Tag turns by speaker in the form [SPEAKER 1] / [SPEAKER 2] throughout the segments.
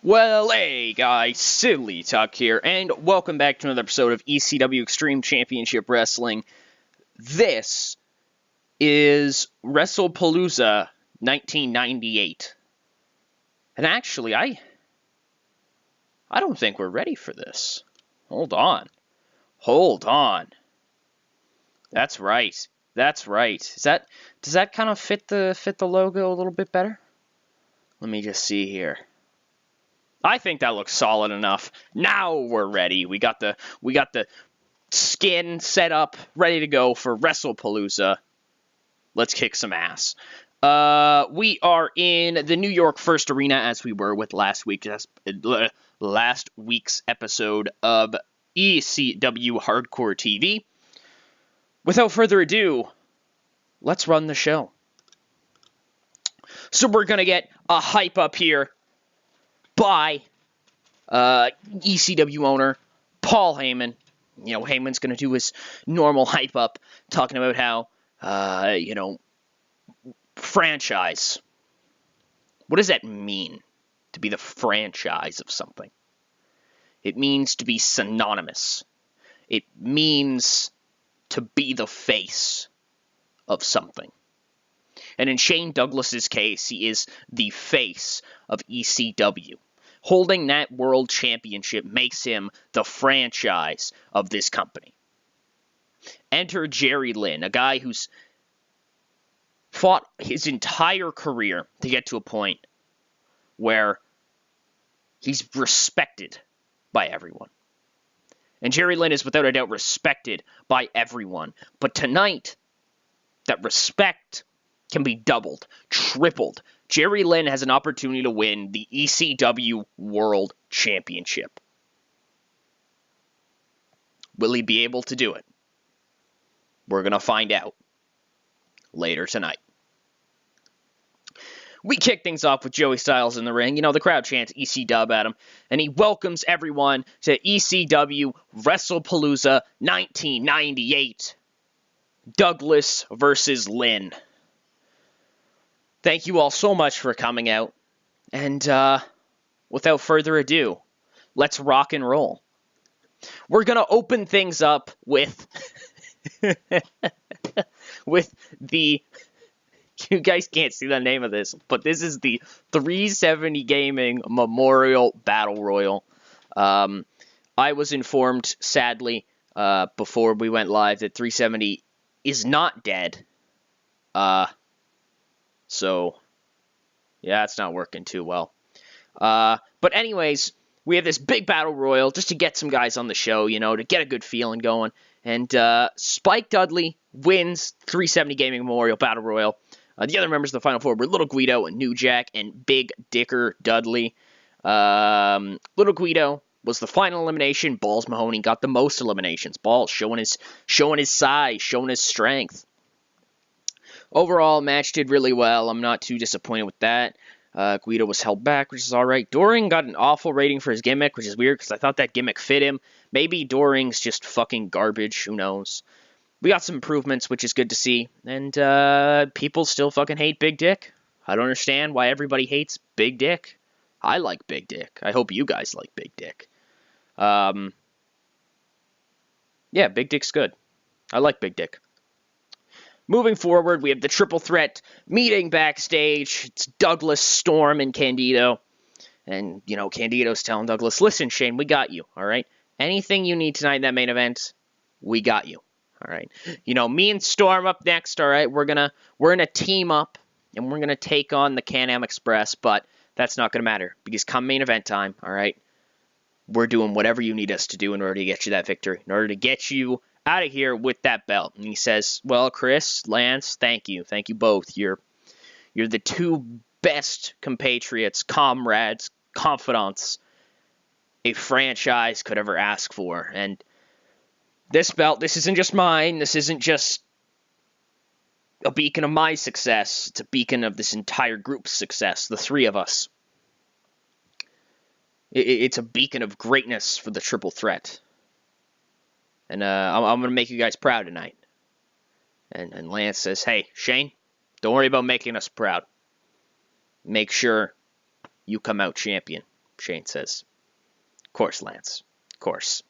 [SPEAKER 1] Well, hey guys, Silly Tuck here, and welcome back to another episode of ECW Extreme Championship Wrestling. This is Wrestle Palooza 1998. And actually, I don't think we're ready for this. Hold on. That's right. Does that kind of fit the logo a little bit better? Let me just see here. I think that looks solid enough. Now we're ready. We got the skin set up, ready to go for Wrestlepalooza. Let's kick some ass. We are in the New York First Arena as we were with last week's episode of ECW Hardcore TV. Without further ado, let's run the show. So we're gonna get a hype up here by ECW owner Paul Heyman. You know, Heyman's going to do his normal hype up, talking about how, franchise. What does that mean, to be the franchise of something? It means to be synonymous. It means to be the face of something. And in Shane Douglas's case, he is the face of ECW. Holding that world championship makes him the franchise of this company. Enter Jerry Lynn, a guy who's fought his entire career to get to a point where he's respected by everyone. And Jerry Lynn is without a doubt respected by everyone. But tonight, that respect can be doubled, tripled. Jerry Lynn has an opportunity to win the ECW World Championship. Will he be able to do it? We're going to find out later tonight. We kick things off with Joey Styles in the ring. You know, the crowd chants ECW at him, and he welcomes everyone to ECW Wrestle Palooza 1998. Douglas versus Lynn. Thank you all so much for coming out. And without further ado, let's rock and roll. We're going to open things up with the... You guys can't see the name of this, but this is the 370 Gaming Memorial Battle Royal. I was informed, sadly, before we went live that 370 is not dead. So, yeah, it's not working too well. But anyways, we have this big battle royal just to get some guys on the show, you know, to get a good feeling going. And Spike Dudley wins 370 Gaming Memorial Battle Royal. The other members of the Final Four were Little Guido and New Jack and Big Dicker Dudley. Little Guido was the final elimination. Balls Mahoney got the most eliminations. Balls showing his size, showing his strength. Overall, match did really well. I'm not too disappointed with that. Guido was held back, which is alright. Doring got an awful rating for his gimmick, which is weird, because I thought that gimmick fit him. Maybe Doring's just fucking garbage. Who knows? We got some improvements, which is good to see. And people still fucking hate Big Dick. I don't understand why everybody hates Big Dick. I like Big Dick. I hope you guys like Big Dick. Yeah, Big Dick's good. I like Big Dick. Moving forward, we have the triple threat meeting backstage. It's Douglas, Storm, and Candido. And, you know, Candido's telling Douglas, listen, Shane, we got you, all right? Anything you need tonight in that main event, we got you, all right? You know, me and Storm up next, all right? We're gonna team up, and we're going to take on the Can-Am Express, but that's not going to matter, because come main event time, all right, we're doing whatever you need us to do in order to get you that victory, in order to get you out of here with that belt. And he says, well, Chris, Lance, thank you both. You're the two best compatriots, comrades, confidants a franchise could ever ask for. And this belt, this isn't just mine. This isn't just a beacon of my success. It's a beacon of this entire group's success, the three of us. It's a beacon of greatness for the triple threat. And I'm going to make you guys proud tonight. And Lance says, hey, Shane, don't worry about making us proud. Make sure you come out champion. Shane says. Of course, Lance. Of course.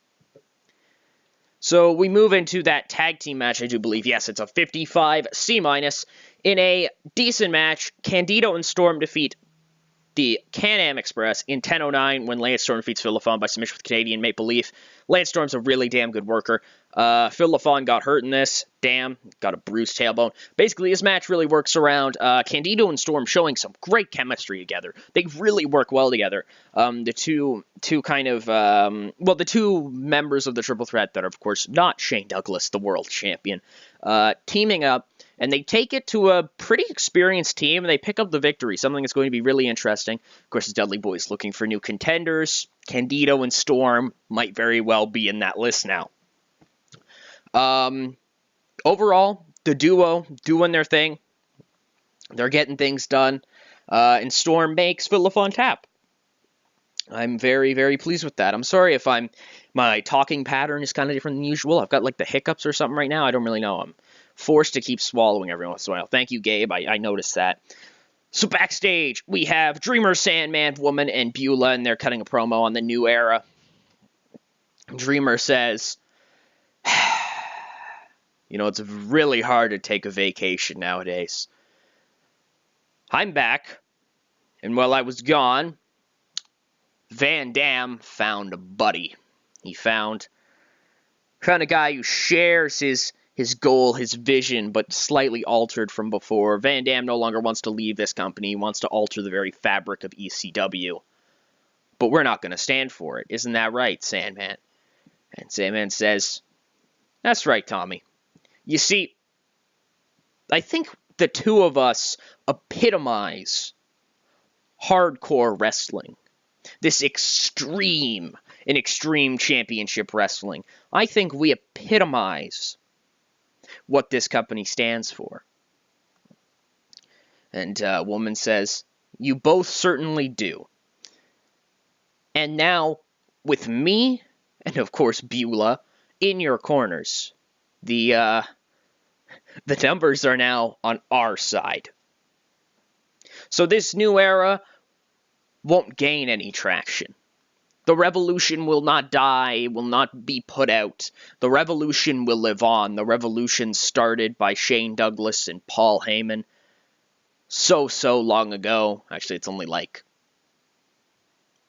[SPEAKER 1] So we move into that tag team match, I do believe. Yes, it's a 55 C-. In a decent match, Candido and Storm defeat the Can-Am Express in 10:09 when Lance Storm defeats Phil LaFon by submission with Canadian Maple Leaf. Lance Storm's a really damn good worker. Phil LaFon got hurt in this. Damn, got a bruised tailbone. Basically, this match really works around Candido and Storm showing some great chemistry together. They really work well together. The two members of the Triple Threat that are, of course, not Shane Douglas, the world champion, teaming up. And they take it to a pretty experienced team, and they pick up the victory, something that's going to be really interesting. Of course, the Dudley Boys looking for new contenders. Candido and Storm might very well be in that list now. Overall, the duo doing their thing. They're getting things done. And Storm makes Phil LaFon tap. I'm very, very pleased with that. I'm sorry if my talking pattern is kind of different than usual. I've got like the hiccups or something right now. I don't really know. I'm forced to keep swallowing every once in a while. Thank you, Gabe. I noticed that. So backstage, we have Dreamer, Sandman, Woman, and Beulah, and they're cutting a promo on the new era. Dreamer says, it's really hard to take a vacation nowadays. I'm back, and while I was gone, Van Dam found a buddy. He found a guy who shares his goal, his vision, but slightly altered from before. Van Dam no longer wants to leave this company. He wants to alter the very fabric of ECW. But we're not going to stand for it. Isn't that right, Sandman? And Sandman says, that's right, Tommy. You see, I think the two of us epitomize hardcore wrestling. This extreme championship wrestling. I think we epitomize what this company stands for. And Woman says, you both certainly do. And now, with me, and of course Beulah, in your corners, the numbers are now on our side. So this new era won't gain any traction. The revolution will not die, will not be put out. The revolution will live on. The revolution started by Shane Douglas and Paul Heyman so long ago. Actually, it's only I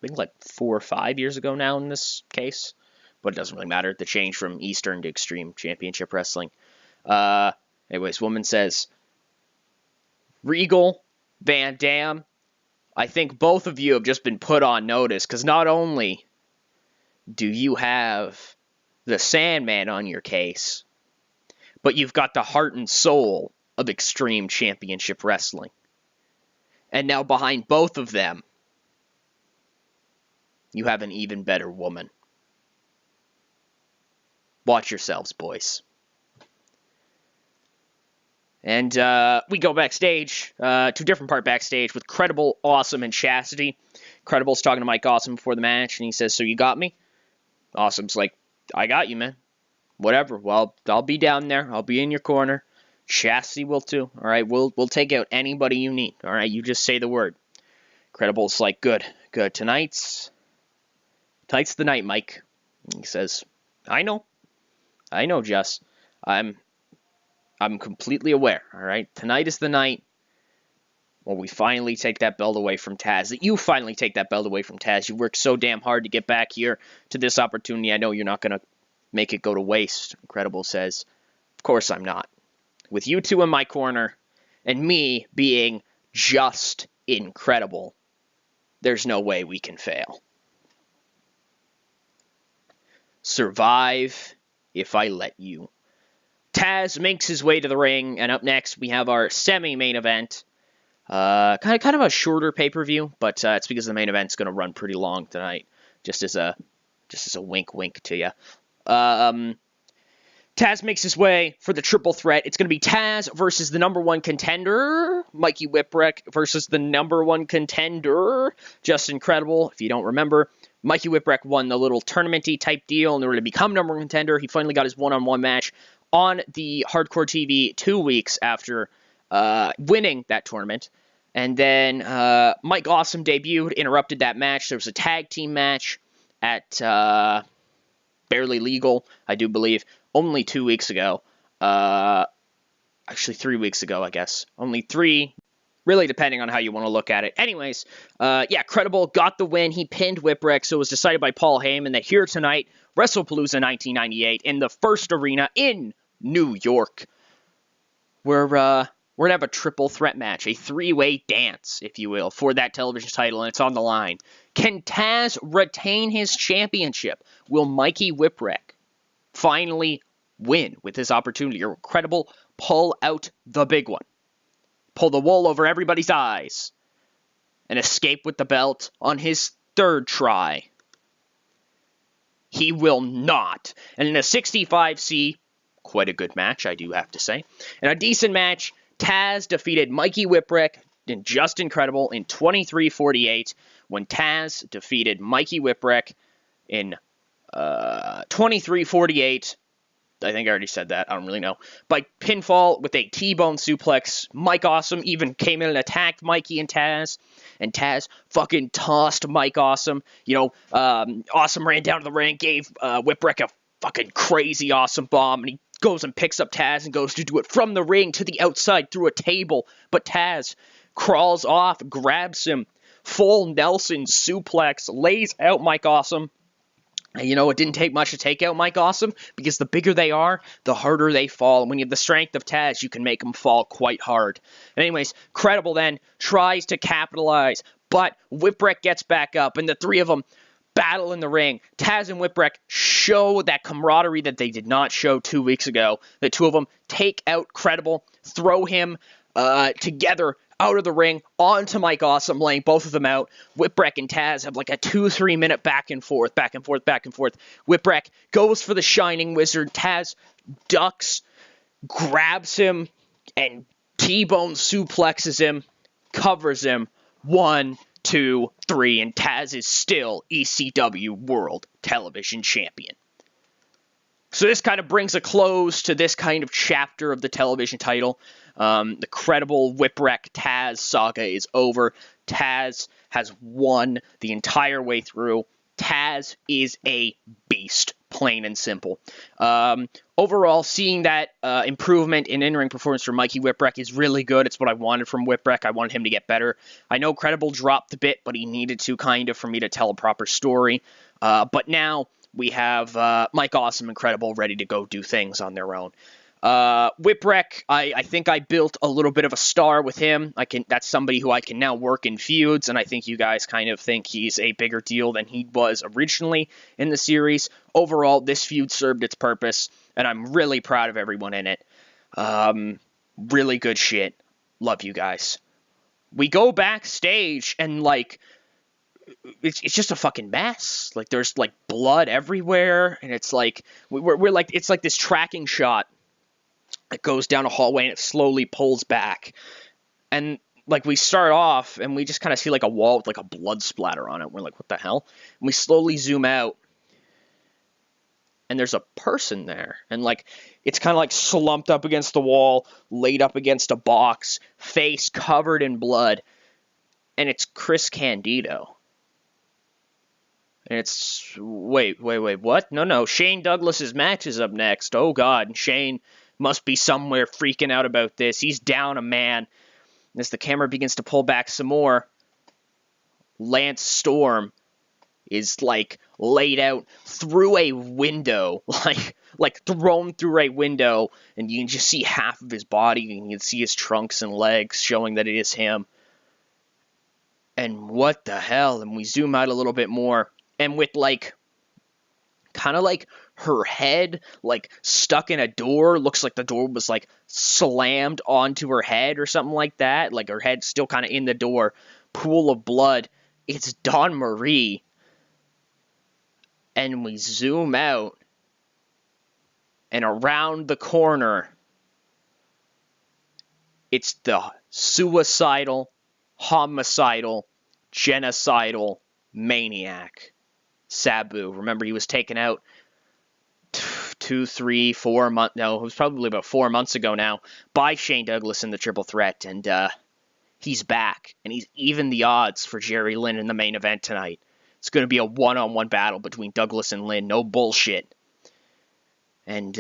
[SPEAKER 1] think 4 or 5 years ago now in this case. But it doesn't really matter. The change from Eastern to Extreme Championship Wrestling. Anyways, Woman says, Regal, Van Dam, I think both of you have just been put on notice, because not only do you have the Sandman on your case, but you've got the heart and soul of Extreme Championship Wrestling. And now behind both of them, you have an even better woman. Watch yourselves, boys. And we go backstage, to a different part backstage with Credible, Awesome, and Chastity. Credible's talking to Mike Awesome before the match, and he says, so you got me? Awesome's like, I got you, man. Whatever. Well, I'll be down there. I'll be in your corner. Chastity will too. All right, we'll take out anybody you need. All right, you just say the word. Credible's like, good. Tonight's the night, Mike. And he says, I know, Jess. I'm completely aware, all right? Tonight is the night when we finally take that belt away from Taz. That you finally take that belt away from Taz. You worked so damn hard to get back here to this opportunity. I know you're not going to make it go to waste, Incredible says. Of course I'm not. With you two in my corner and me being just incredible, there's no way we can fail. Survive if I let you. Taz makes his way to the ring, and up next we have our semi-main event. Kind of a shorter pay-per-view, but it's because the main event's going to run pretty long tonight. Just as a wink to you. Taz makes his way for the triple threat. It's going to be Taz versus the number one contender, Mikey Whipwreck, versus the number one contender, Just Incredible. If you don't remember, Mikey Whipwreck won the little tournament-y type deal in order to become number one contender. He finally got his one-on-one match on the Hardcore TV 2 weeks after winning that tournament. And then Mike Awesome debuted, interrupted that match. There was a tag team match at Barely Legal, I do believe, only 2 weeks ago. Actually, 3 weeks ago, I guess. Only 3, really depending on how you want to look at it. Anyways, yeah, Credible got the win. He pinned Whipwreck, so it was decided by Paul Heyman that here tonight, Wrestlepalooza 1998, in the first arena in New York, we're going to have a triple threat match, a 3-way dance, if you will, for that television title, and it's on the line. Can Taz retain his championship? Will Mikey Whipwreck finally win with his opportunity? Or Credible pull out the big one? Pull the wool over everybody's eyes and escape with the belt on his 3rd try? He will not. And in a 65C, quite a good match, I do have to say, and a decent match, Taz defeated Mikey Whipwreck and Justin Credible in 23:48 when Taz defeated Mikey Whipwreck in 23:48. I think I already said that. I don't really know. By pinfall with a T-bone suplex. Mike Awesome even came in and attacked Mikey and Taz fucking tossed Mike Awesome. Awesome ran down to the ring, gave Whipwreck a fucking crazy awesome bomb, and he goes and picks up Taz and goes to do it from the ring to the outside through a table. But Taz crawls off, grabs him, full Nelson suplex, lays out Mike Awesome. And it didn't take much to take out Mike Awesome, because the bigger they are, the harder they fall. And when you have the strength of Taz, you can make them fall quite hard. And anyways, Credible then tries to capitalize, but Whipwreck gets back up, and the 3 of them battle in the ring. Taz and Whipwreck show that camaraderie that they did not show 2 weeks ago. The 2 of them take out Credible, throw him together out of the ring onto Mike Awesome, laying both of them out. Whipwreck and Taz have like a 2-3 minute back and forth. Whipwreck goes for the Shining Wizard. Taz ducks, grabs him, and T-bone suplexes him, covers him. 1, 2, 3, and Taz is still ECW World Television Champion. So this kind of brings a close to this kind of chapter of the television title. The Credible Whipwreck Taz saga is over. Taz has won the entire way through. Taz is a beast, plain and simple. Overall, seeing that improvement in in-ring performance from Mikey Whipwreck is really good. It's what I wanted from Whipwreck. I wanted him to get better. I know Credible dropped a bit, but he needed to kind of for me to tell a proper story. But now we have Mike Awesome and Credible ready to go do things on their own. Whipwreck, I think I built a little bit of a star with him. That's somebody who I can now work in feuds, and I think you guys kind of think he's a bigger deal than he was originally in the series. Overall, this feud served its purpose, and I'm really proud of everyone in it. Really good shit. Love you guys. We go backstage, and it's just a fucking mess. There's blood everywhere, and it's it's like this tracking shot. It goes down a hallway and it slowly pulls back. And we start off and we just kind of see a wall with a blood splatter on it. We're like, what the hell? And we slowly zoom out. And there's a person there. And it's kind of slumped up against the wall, laid up against a box, face covered in blood. And it's Chris Candido. And it's, wait, what? No, Shane Douglas's match is up next. Oh God, and Shane must be somewhere freaking out about this. He's down a man. And as the camera begins to pull back some more, Lance Storm is laid out through a window, thrown through a window, and you can just see half of his body, and you can see his trunks and legs showing that it is him. And what the hell? And we zoom out a little bit more, and with kind of her head stuck in a door, looks like the door was slammed onto her head or something like that, her head still kind of in the door, pool of blood. It's Dawn Marie. And we zoom out, and around the corner, it's the suicidal, homicidal, genocidal maniac, Sabu. Remember, he was taken out 2, 3, 4 months, no, it was probably about 4 months ago now, by Shane Douglas in the Triple Threat, and He's back, and he's even the odds for Jerry Lynn in the main event tonight. It's going to be a one-on-one battle between Douglas and Lynn. No bullshit. And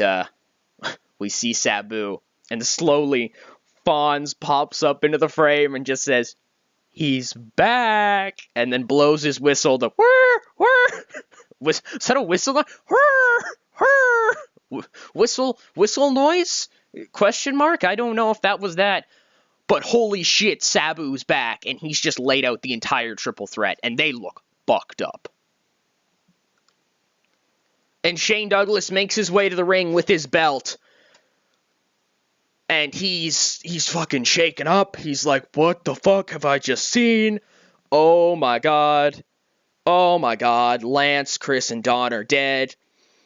[SPEAKER 1] we see Sabu, and slowly Fonz pops up into the frame and just says, "He's back," and then blows his whistle. The whir, whir. Is that a whistle? Whir, whir. Whistle noise? Question mark? I don't know if that was that. But holy shit, Sabu's back, and he's just laid out the entire triple threat, and they look fucked up. And Shane Douglas makes his way to the ring with his belt. And he's fucking shaken up. He's like, what the fuck have I just seen? Oh my god. Oh my god. Lance, Chris, and Don are dead.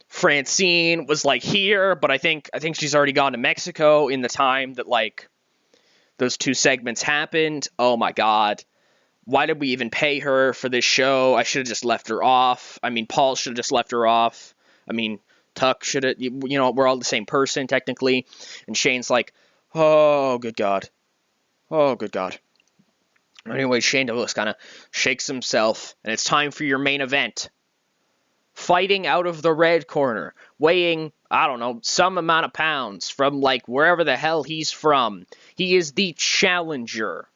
[SPEAKER 1] Francine was like here, but I think she's already gone to Mexico in the time that like those two segments happened. Oh my god. Why did we even pay her for this show? I should have just left her off. I mean, Paul should have just left her off. I mean, Tuck should have, we're all the same person, technically. And Shane's like, oh, good God. Oh, good God. Anyway, Shane Douglas kind of shakes himself, and it's time for your main event. Fighting out of the red corner, weighing, I don't know, some amount of pounds from, like, wherever the hell he's from. He is the challenger.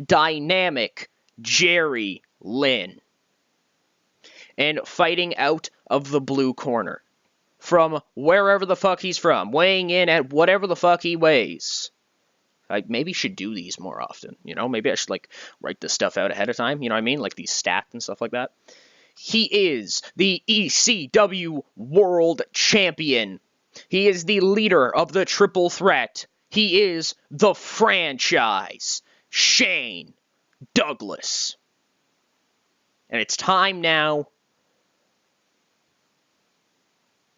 [SPEAKER 1] Dynamic Jerry Lynn. And fighting out of the blue corner, from wherever the fuck he's from, weighing in at whatever the fuck he weighs. I maybe should do these more often, maybe I should, like, write this stuff out ahead of time, you know what I mean, like these stats and stuff like that. He is the ECW World Champion. He is the leader of the Triple Threat. He is the franchise, Shane Douglas. And it's time now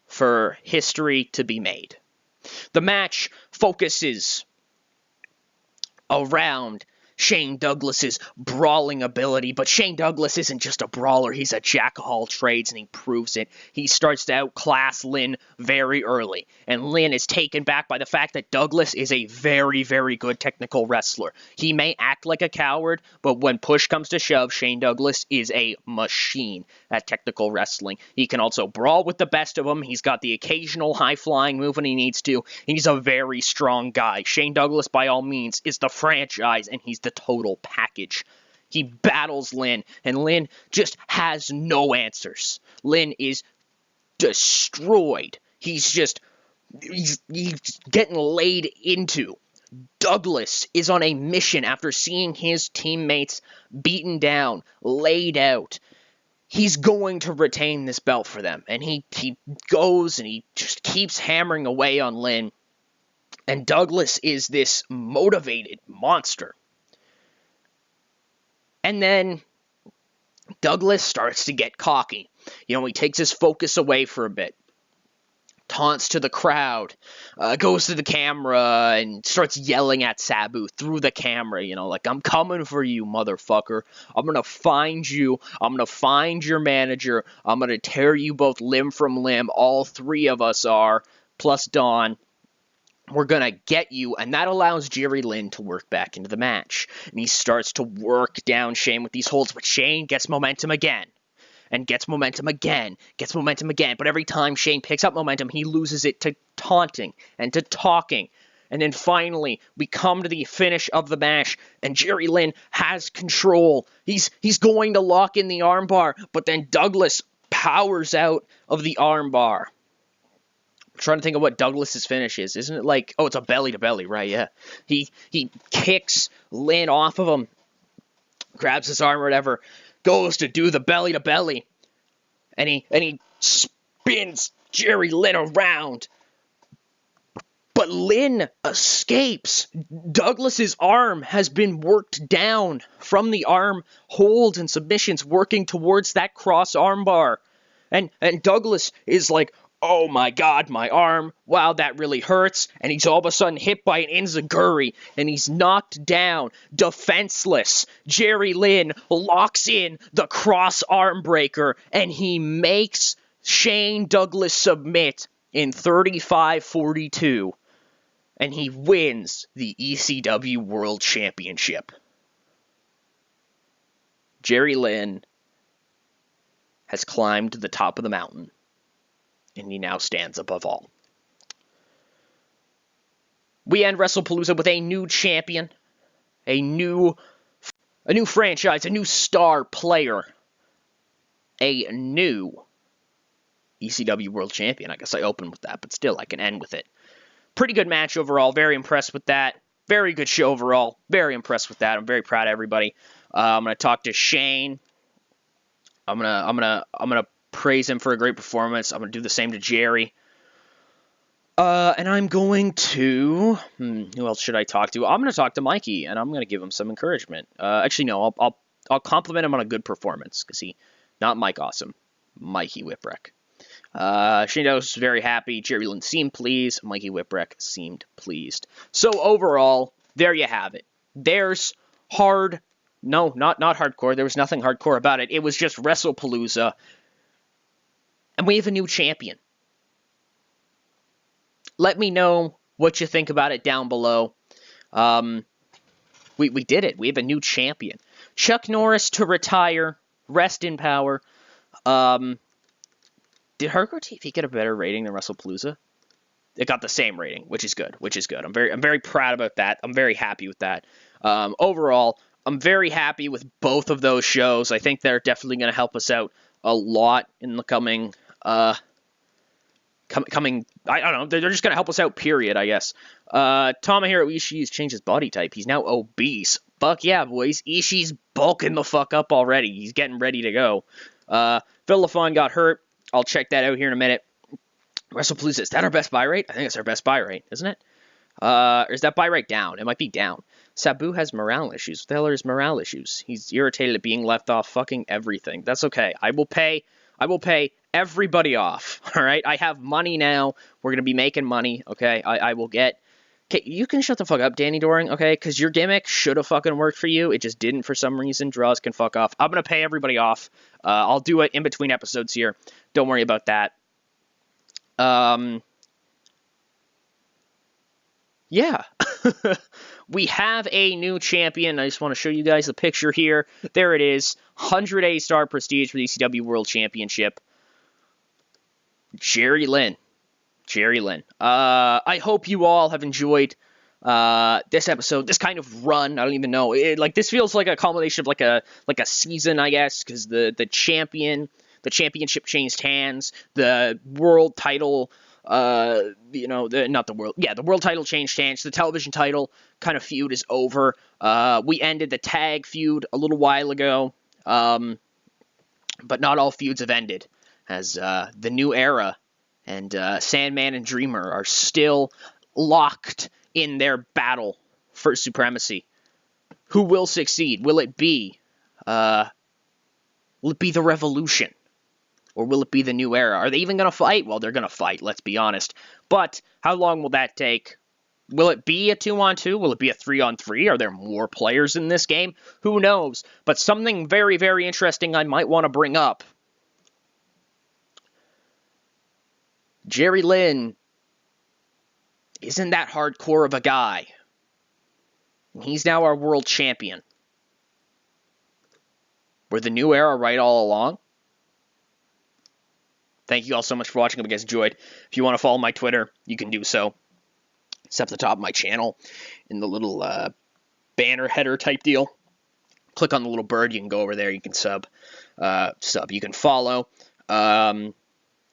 [SPEAKER 1] for history to be made. The match focuses around Shane Douglas's brawling ability, but Shane Douglas isn't just a brawler, he's a jack of all trades, and he proves it. He starts to outclass Lynn very early, and Lynn is taken back by the fact that Douglas is a very, very good technical wrestler. He may act like a coward, but when push comes to shove, Shane Douglas is a machine at technical wrestling. He can also brawl with the best of them. He's got the occasional high-flying move when he needs to. He's a very strong guy. Shane Douglas, by all means, is the franchise, and he's the total package. He battles Lynn, and Lynn just has no answers. Lynn is destroyed. He's getting laid into. Douglas is on a mission after seeing his teammates beaten down, laid out. He's going to retain this belt for them, and he goes and he just keeps hammering away on Lynn. And Douglas is this motivated monster. And then Douglas starts to get cocky. He takes his focus away for a bit. Taunts to the crowd. Goes to the camera and starts yelling at Sabu through the camera. Like, I'm coming for you, motherfucker. I'm going to find you. I'm going to find your manager. I'm going to tear you both limb from limb. All three of us are, plus Dawn. We're going to get you, and that allows Jerry Lynn to work back into the match. And he starts to work down Shane with these holds, but Shane gets momentum again. And gets momentum again. But every time Shane picks up momentum, he loses it to taunting and to talking. And then finally, we come to the finish of the match, and Jerry Lynn has control. He's going to lock in the armbar, but then Douglas powers out of the armbar. I'm trying to think of what Douglas's finish is. Isn't it like, it's a belly to belly, right? Yeah. He kicks Lynn off of him, grabs his arm or whatever, goes to do the belly to belly, and he spins Jerry Lynn around. But Lynn escapes. Douglas's arm has been worked down from the arm holds and submissions, working towards that cross armbar. And Douglas is like, oh my god, my arm, wow, that really hurts, and he's all of a sudden hit by an enziguri, and he's knocked down, defenseless. Jerry Lynn locks in the cross arm breaker, and he makes Shane Douglas submit in 35-42, and he wins the ECW World Championship. Jerry Lynn has climbed to the top of the mountain, and he now stands above all. We end Wrestlepalooza with a new champion, a new franchise, a new star player, a new ECW World Champion. I guess I opened with that, but still, I can end with it. Pretty good match overall. Very impressed with that. Very good show overall. Very impressed with that. I'm very proud of everybody. I'm gonna talk to Shane. I'm gonna praise him for a great performance. I'm gonna do the same to Jerry. And I'm going to... who else should I talk to? I'm going to talk to Mikey, and I'm going to give him some encouragement. Actually, no, I'll compliment him on a good performance, because not Mike Awesome, Mikey Whipwreck. Shane was very happy. Jerry Lynn seemed pleased. Mikey Whipwreck seemed pleased. So overall, there you have it. There's not hardcore. There was nothing hardcore about it. It was just Wrestlepalooza, and we have a new champion. Let me know what you think about it down below. We did it. We have a new champion. Chuck Norris to retire. Rest in power. Did Hardcore TV get a better rating than Wrestlepalooza? It got the same rating, which is good. I'm very proud about that. I'm very happy with that. Overall, I'm very happy with both of those shows. I think they're definitely going to help us out a lot in the coming. I don't know, they're just going to help us out, period, I guess. Tomohiro Ishii's changed his body type. He's now obese. Fuck yeah, boys. Ishii's bulking the fuck up already. He's getting ready to go. Phil LaFon got hurt. I'll check that out here in a minute. Wrestlepalooza, is that our best buy rate? I think it's our best buy rate, isn't it? Or is that buy rate down? It might be down. Sabu has morale issues. What the hell are his morale issues? He's irritated at being left off fucking everything. That's okay. I will pay everybody off, all right? I have money now. We're going to be making money, okay? I will get... Okay, you can shut the fuck up, Danny Doring, okay? Because your gimmick should have fucking worked for you. It just didn't for some reason. Draws can fuck off. I'm going to pay everybody off. I'll do it in between episodes here. Don't worry about that. Yeah. We have a new champion. I just want to show you guys the picture here. There it is. 100 A-star prestige for the ECW World Championship. Jerry Lynn. I hope you all have enjoyed this episode, this kind of run. I don't even know. This feels like a culmination of like a season, I guess, because the championship changed hands. The world title, the world title changed hands. The television title kind of feud is over. We ended the tag feud a little while ago, but not all feuds have ended, as the new era and Sandman and Dreamer are still locked in their battle for supremacy. Who will succeed? Will it be the Revolution? Or will it be the new era? Are they even going to fight? Well, they're going to fight, let's be honest. But how long will that take? Will it be a 2-on-2? Will it be a 3-on-3? Are there more players in this game? Who knows? But something very, very interesting I might want to bring up. Jerry Lynn isn't that hardcore of a guy. He's now our world champion. Were the new era right all along? Thank you all so much for watching. I hope you guys enjoyed. If you want to follow my Twitter, you can do so. It's up the top of my channel in the little banner header type deal. Click on the little bird. You can go over there. You can sub. You can follow.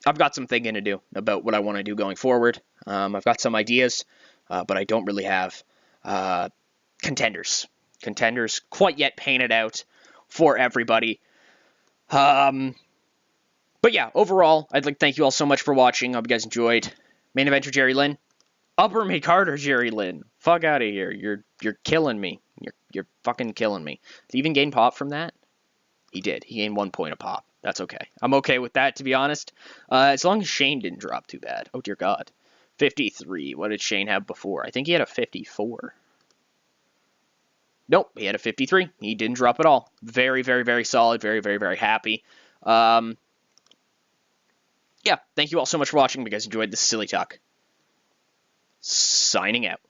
[SPEAKER 1] I've got some thinking to do about what I want to do going forward. I've got some ideas, but I don't really have contenders quite yet painted out for everybody. But yeah, overall, I'd like to thank you all so much for watching. I hope you guys enjoyed. Main eventer Jerry Lynn. Upper mid Carter Jerry Lynn. Fuck out of here. You're killing me. You're fucking killing me. Did he even gain pop from that? He did. He gained 1 point of pop. That's okay. I'm okay with that, to be honest. As long as Shane didn't drop too bad. Oh, dear God. 53. What did Shane have before? I think he had a 54. Nope, he had a 53. He didn't drop at all. Very, very, very solid. Very, very, very happy. Yeah, thank you all so much for watching. If you guys enjoyed this Silly Talk. Signing out.